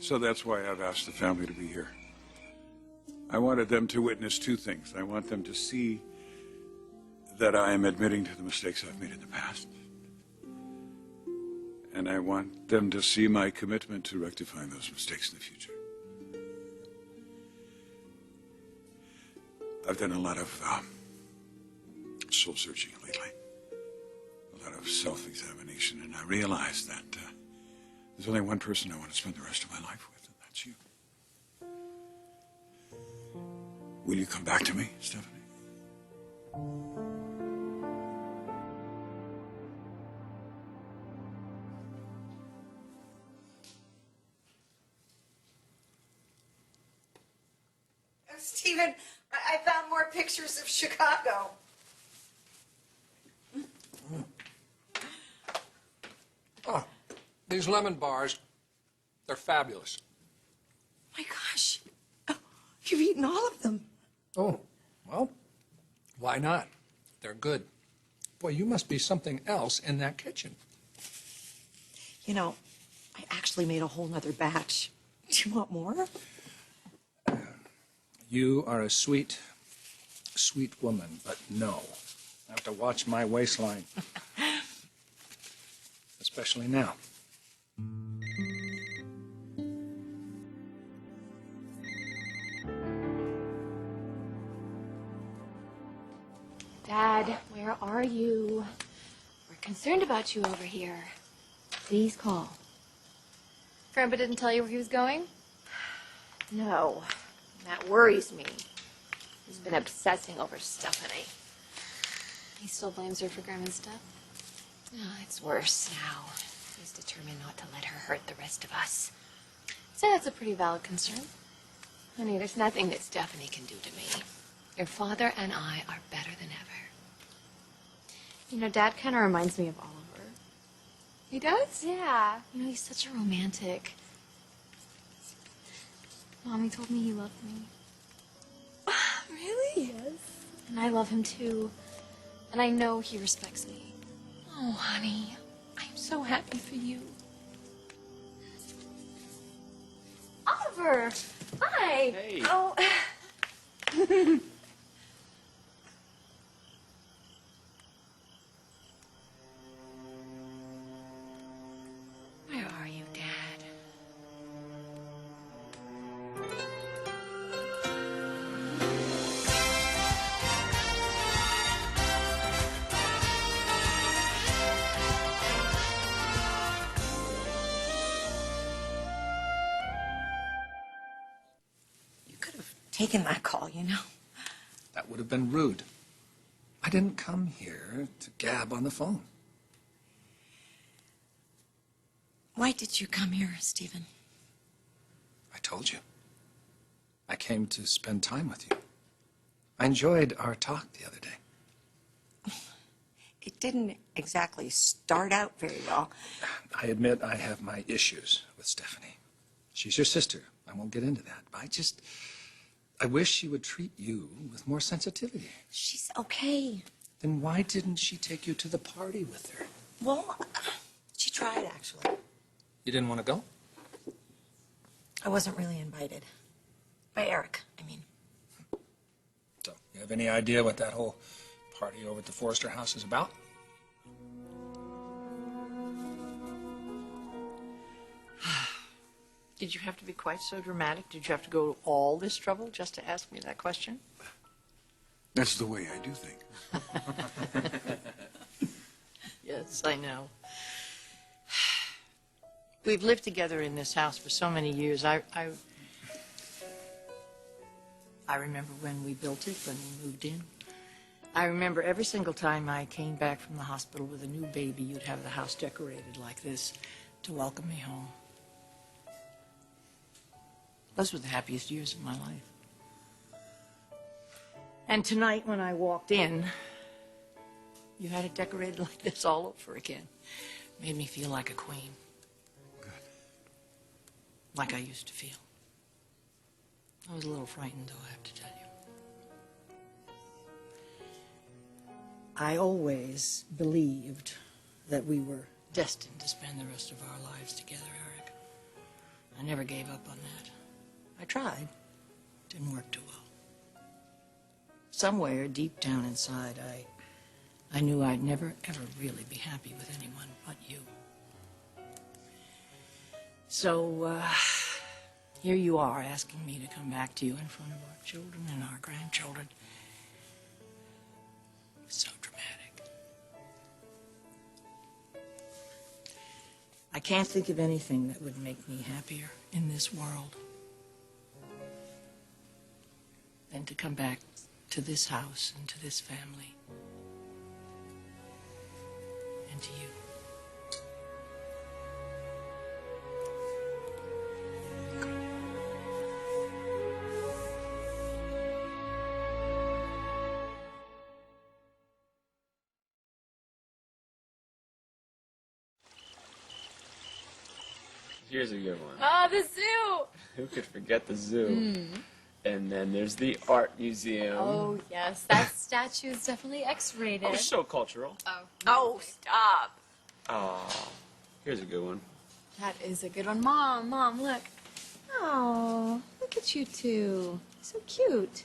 So that's why I've asked the family to be here. I wanted them to witness two things. I want them to see that I am admitting to the mistakes I've made in the past. And I want them to see my commitment to rectifying those mistakes in the future. I've done a lot of soul searching lately, a lot of self-examination, and I realized that there's only one person I want to spend the rest of my life with, and that's you. Will you come back to me, Stephanie? Stephen, I found more pictures of Chicago. Oh, these lemon bars, they're fabulous. My gosh, you've eaten all of them. Oh, well, why not? They're good. Boy, you must be something else in that kitchen. You know, I actually made a whole nother batch. Do you want more? You are a sweet, sweet woman, but no. I have to watch my waistline. Especially now. Dad, where are you? We're concerned about you over here. Please call. Grandpa didn't tell you where he was going? No, that worries me. He's been obsessing over Stephanie. He still blames her for Grandma's death? Oh, it's worse now. He's determined not to let her hurt the rest of us. I'd say that's a pretty valid concern. Honey, there's nothing that Stephanie can do to me. Your father and I are better than ever. You know, Dad kind of reminds me of Oliver. He does? Yeah. You know, he's such a romantic. Mommy told me he loved me. Really? Yes. And I love him too. And I know he respects me. Oh, honey, I'm so happy for you. Oliver! Hi! Hey. Oh. Where are you, Dad? You could have taken that call, you know. That would have been rude. I didn't come here to gab on the phone. Why did you come here, Stephen? I told you. I came to spend time with you. I enjoyed our talk the other day. It didn't exactly start out very well. I admit I have my issues with Stephanie. She's your sister. I won't get into that. But I wish she would treat you with more sensitivity. She's okay. Then why didn't she take you to the party with her? Well, she tried, actually. You didn't want to go? I wasn't really invited. By Eric, I mean. So, you have any idea what that whole party over at the Forrester house is about? Did you have to be quite so dramatic? Did you have to go to all this trouble just to ask me that question? That's the way I do things. Yes, I know. We've lived together in this house for so many years. I remember when we built it, when we moved in. I remember every single time I came back from the hospital with a new baby, you'd have the house decorated like this to welcome me home. Those were the happiest years of my life. And tonight when I walked in, you had it decorated like this all over again. Made me feel like a queen. Good. Like I used to feel. I was a little frightened, though, I have to tell you. I always believed that we were destined to spend the rest of our lives together, Eric. I never gave up on that. I tried. Didn't work too well. Somewhere deep down inside, I knew I'd never, ever really be happy with anyone but you. So, here you are asking me to come back to you in front of our children and our grandchildren. It's so dramatic. I can't think of anything that would make me happier in this world than to come back to this house and to this family and to you. Here's a good one. Oh, the zoo! Who could forget the zoo? And then there's the art museum. Oh, yes. That statue is definitely X-rated. Oh, so cultural. Oh, stop. Aw. Here's a good one. That is a good one. Mom, look. Oh, look at you two. So cute.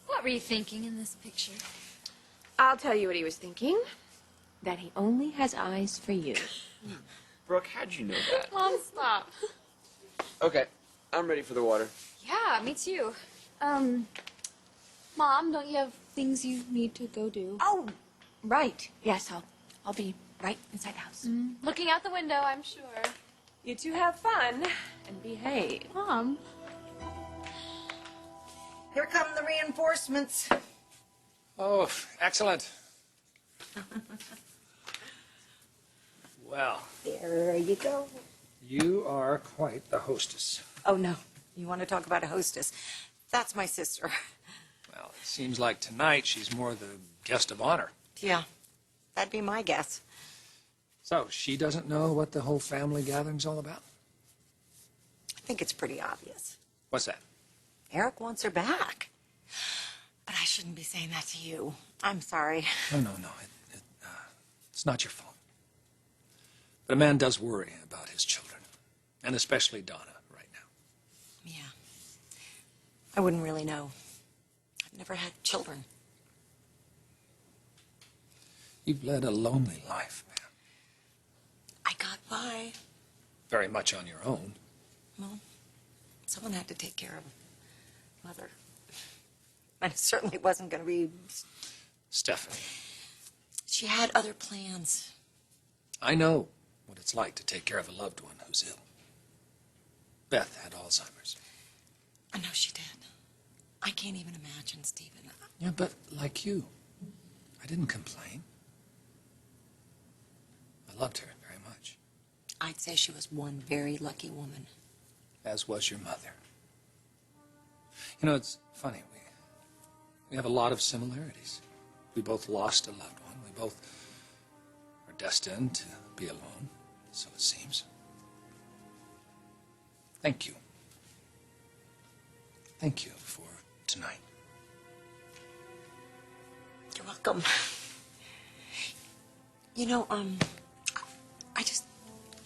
What were you thinking in this picture? I'll tell you what he was thinking. That he only has eyes for you. Brooke, how'd you know that? Mom, stop. Okay, I'm ready for the water. Yeah, me too. Mom, don't you have things you need to go do? Oh, right. Yes, I'll be right inside the house. Looking out the window, I'm sure. You two have fun and behave. Mom. Here come the reinforcements. Oh, excellent. Well, There you go. you are quite the hostess. Oh, no. You want to talk about a hostess? That's my sister. Well, it seems like tonight she's more the guest of honor. Yeah, that'd be my guess. So, she doesn't know what the whole family gathering's all about? I think it's pretty obvious. What's that? Eric wants her back. But I shouldn't be saying that to you. I'm sorry. No. It's not your fault. But a man does worry about his children, and especially Donna right now. Yeah. I wouldn't really know. I've never had children. You've led a lonely life, man. I got by. Very much on your own. Well, someone had to take care of Mother. And it certainly wasn't going to be... Stephanie, She had other plans. I know what it's like to take care of a loved one who's ill. Beth had Alzheimer's. I know she did. I can't even imagine, Stephen. Yeah, but like you, I didn't complain. I loved her very much, I'd say she was one very lucky woman. as was your mother. You know, it's funny. We have a lot of similarities. We both lost a loved one. We both are destined to be alone, so it seems. Thank you. Thank you for tonight. You're welcome. You know,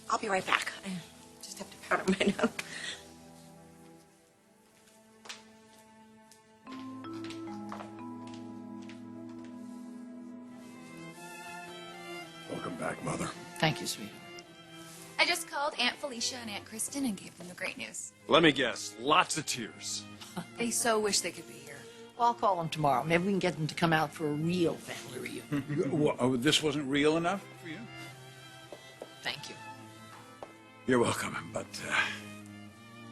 I'll be right back. I just have to powder my nose. Welcome back, Mother. Thank you, sweetheart. I just called Aunt Felicia and Aunt Kristen and gave them the great news. Let me guess, lots of tears. They so wish they could be here. Well, I'll call them tomorrow. Maybe we can get them to come out for a real family reunion. Oh, this wasn't real enough for you? Thank you. You're welcome, but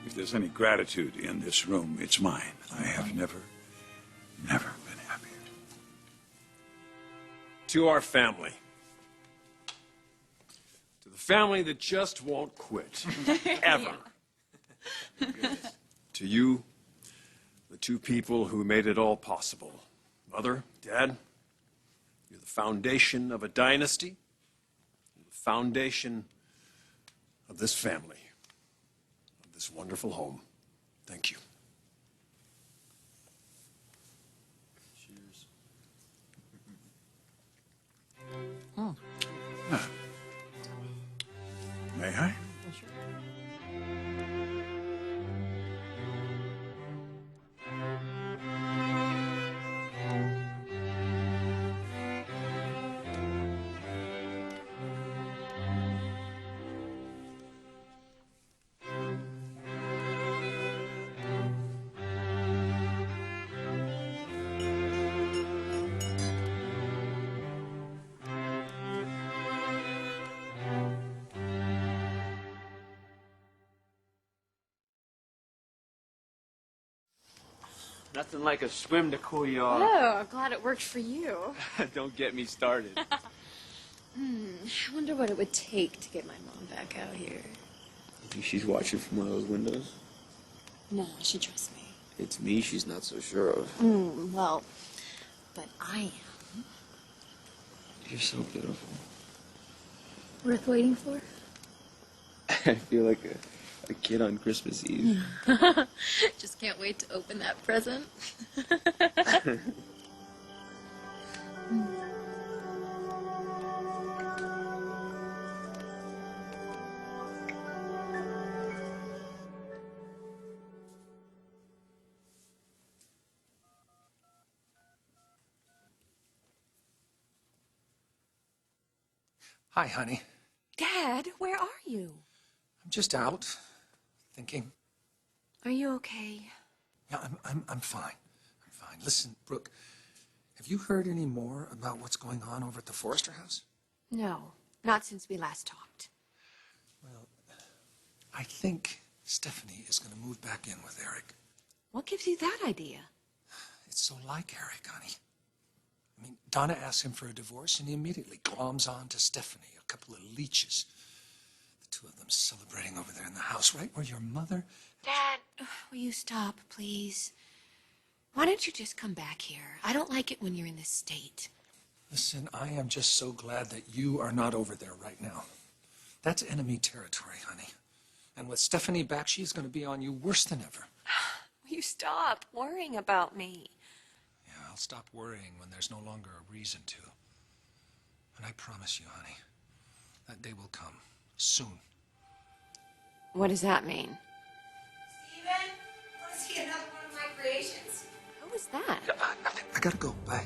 if there's any gratitude in this room, it's mine. I have never been happier. To our family. To the family that just won't quit. Ever. To you, the two people who made it all possible. Mother, Dad, you're the foundation of a dynasty. You're the foundation of this family, of this wonderful home. Thank you. Cheers. May I? Nothing like a swim to cool you off. Oh, glad it worked for you. Don't get me started. I wonder what it would take to get my mom back out here. You think she's watching from one of those windows? No, she trusts me. It's me she's not so sure of. Well, but I am. You're so beautiful. Worth waiting for? I feel like a kid on Christmas Eve. Just can't wait to open that present. Hi, honey. Dad, where are you? I'm just out, thinking. Are you okay? Yeah, I'm fine. I'm fine. Listen, Brooke, have you heard any more about what's going on over at the Forrester house? No, not since we last talked. Well, I think Stephanie is going to move back in with Eric. What gives you that idea? It's so like Eric, honey. I mean, Donna asked him for a divorce, and he immediately gloms on to Stephanie, a couple of leeches. The two of them celebrating over there in the house, right where your mother... Dad, will you stop, please? Why don't you just come back here? I don't like it when you're in this state. Listen, I am just so glad that you are not over there right now. That's enemy territory, honey. And with Stephanie back, she's going to be on you worse than ever. Will you stop worrying about me? Yeah, I'll stop worrying when there's no longer a reason to. And I promise you, honey, that day will come soon. What does that mean? Steven, want to see another one of my creations? Who was that? Nothing. I gotta go. Bye.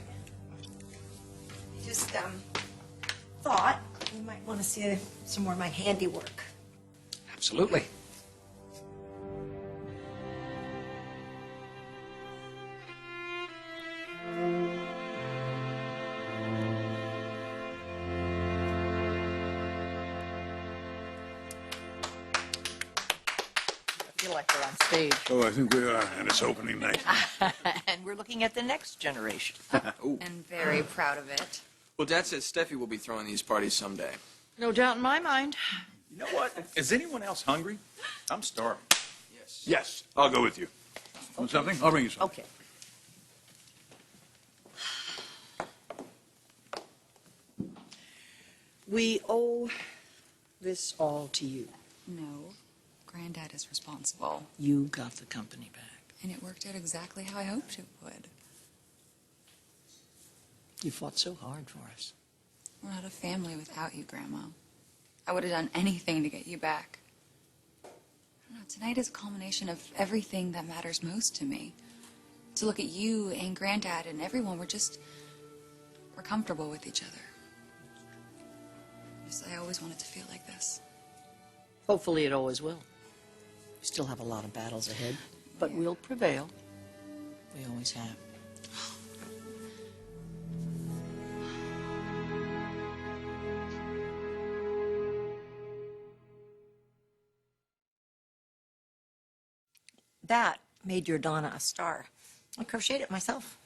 Just, thought you might want to see some more of my handiwork. Absolutely. I feel like we're on stage. Oh, I think we are, and it's opening night. And we're looking at the next generation. And very proud of it. Well, Dad says Steffi will be throwing these parties someday. No doubt in my mind. You know what? Is anyone else hungry? I'm starving. Yes. Yes, I'll go with you. Want something? I'll bring you something. Okay. We owe this all to you. No, Granddad is responsible. You got the company back. And it worked out exactly how I hoped it would. You fought so hard for us. We're not a family without you, Grandma. I would have done anything to get you back. I don't know, tonight is a culmination of everything that matters most to me. To look at you and Granddad and everyone, we're comfortable with each other. I always wanted to feel like this. Hopefully it always will. We still have a lot of battles ahead, but we'll prevail. We always have. That made your Donna a star. I crocheted it myself.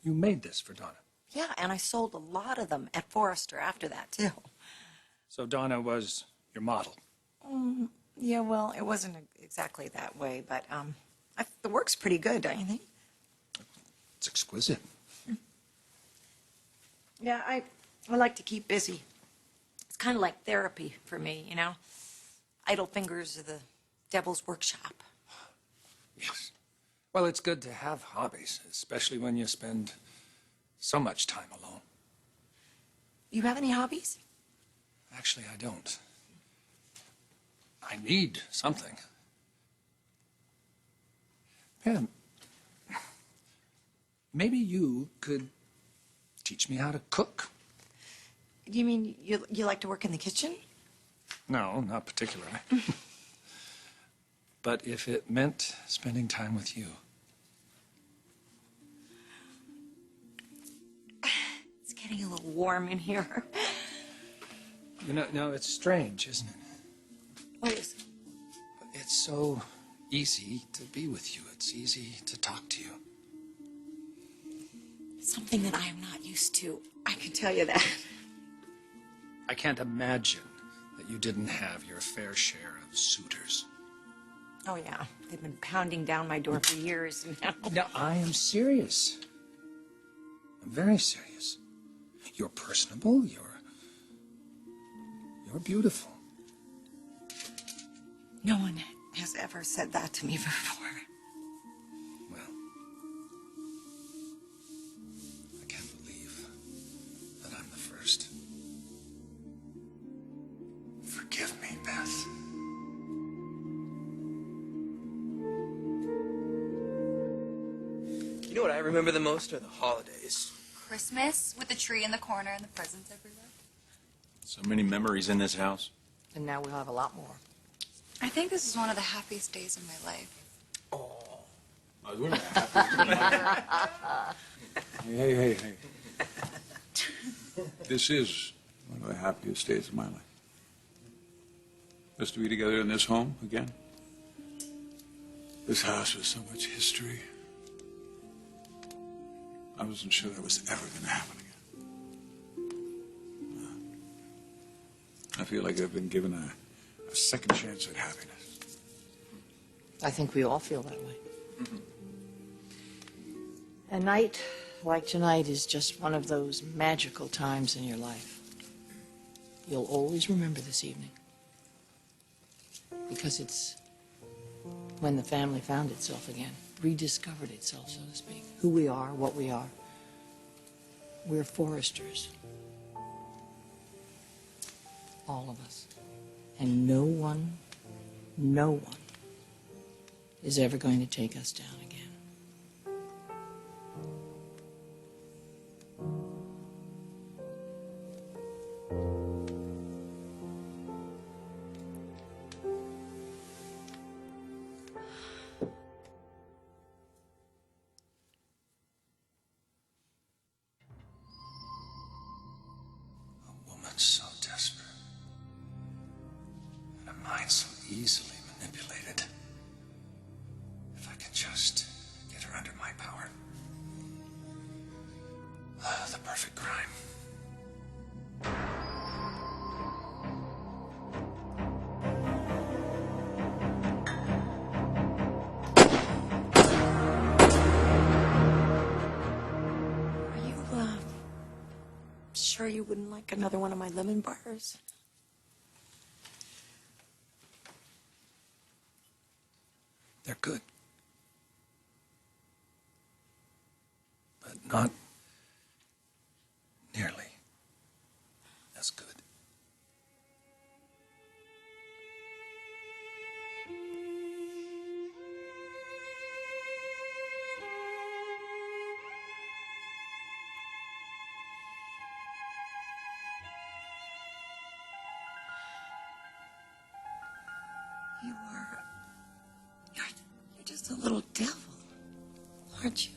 You made this for Donna. Yeah, and I sold a lot of them at Forrester after that, too. So Donna was your model. Yeah, well, it wasn't exactly that way, but the work's pretty good, don't you think? It's exquisite. Yeah, I like to keep busy. It's kind of like therapy for me, you know? Idle fingers are the devil's workshop. Yes. Well, it's good to have hobbies, especially when you spend so much time alone. You have any hobbies? Actually, I don't. I need something. Pam, maybe you could teach me how to cook. Do you mean you like to work in the kitchen? No, not particularly. But if it meant spending time with you. It's getting a little warm in here. You know, no, it's strange, isn't it? What is? It's so easy to be with you. It's easy to talk to you. Something that I am not used to. I can tell you that. I can't imagine that you didn't have your fair share of suitors. Oh, yeah. They've been pounding down my door for years now. No, I am serious. I'm very serious. You're personable. You're beautiful. No one has ever said that to me before. Well, I can't believe that I'm the first. Forgive me, Beth. You know what I remember the most are the holidays. Christmas with the tree in the corner and the presents everywhere. So many memories in this house. And now we'll have a lot more. I think this is one of the happiest days of my life. Hey. This is one of the happiest days of my life. Us to be together in this home again. This house with so much history. I wasn't sure that was ever going to happen again. I feel like I've been given a second chance at happiness. I think we all feel that way. A night like tonight is just one of those magical times in your life. You'll always remember this evening. Because it's when the family found itself again, rediscovered itself, so to speak. Who we are, what we are. We're foresters. All of us. And no one is ever going to take us down again. A woman so desperate. And a mind so easily manipulated. If I can just get her under my power. The perfect crime. Are you, sure you wouldn't like another one of my lemon bars? They're good. But not nearly as good. You're just a little devil, aren't you?